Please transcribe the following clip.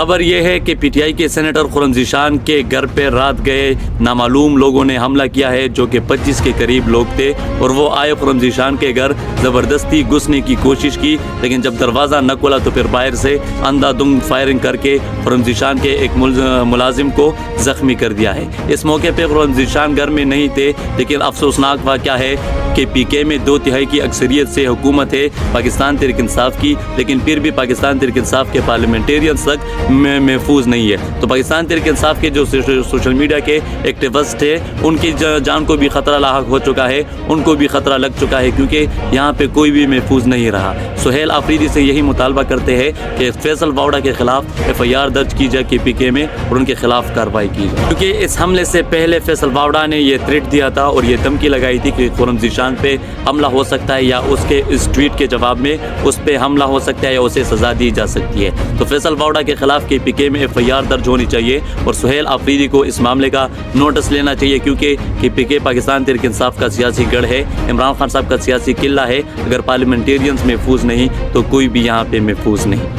خبر یہ ہے کہ پی ٹی آئی کے سینیٹر خرم ذیشان کے گھر پہ رات گئے نامعلوم لوگوں نے حملہ کیا ہے، جو کہ 25 کے قریب لوگ تھے، اور وہ آئے خرم ذیشان کے گھر، زبردستی گھسنے کی کوشش کی، لیکن جب دروازہ نہ کھلا تو پھر باہر سے اندھا دھند فائرنگ کر کے خرم ذیشان کے ایک ملازم کو زخمی کر دیا ہے۔ اس موقع پہ خرم ذیشان گھر میں نہیں تھے، لیکن افسوسناک واقعہ ہے کہ پی کے میں 2/3 کی اکثریت سے حکومت ہے پاکستان تحریک انصاف کی، لیکن پھر بھی پاکستان تحریک انصاف کے پارلیمنٹیرینز تک محفوظ نہیں ہے۔ تو پاکستان تحریک انصاف کے جو سوشل میڈیا کے ایکٹیوسٹ ہیں، ان کی جان کو بھی خطرہ لاحق ہو چکا ہے، ان کو بھی خطرہ لگ چکا ہے، کیونکہ یہاں پہ کوئی بھی محفوظ نہیں رہا۔ سہیل آفریدی سے یہی مطالبہ کرتے ہیں کہ فیصل واوڈا کے خلاف FIR درج کی جائے کے پی کے میں، اور ان کے خلاف کارروائی کی جائے، کیونکہ اس حملے سے پہلے فیصل واوڈا نے یہ تھریٹ دیا تھا اور یہ دھمکی لگائی تھی کہ خرم ذیشان پہ حملہ ہو سکتا ہے، یا اس کے اس ٹویٹ کے جواب میں اس پہ حملہ ہو سکتا ہے، یا اسے سزا دی جا سکتی ہے۔ تو فیصل واوڈا کے خلاف کے پی کے میں FIR درج ہونی چاہیے، اور سہیل آفریدی کو اس معاملے کا نوٹس لینا چاہیے، کیونکہ کے پی کے پاکستان تحریک انصاف کا سیاسی گڑھ ہے، عمران خان صاحب کا سیاسی قلعہ ہے۔ اگر پارلیمنٹیرینز محفوظ نہیں تو کوئی بھی یہاں پہ محفوظ نہیں۔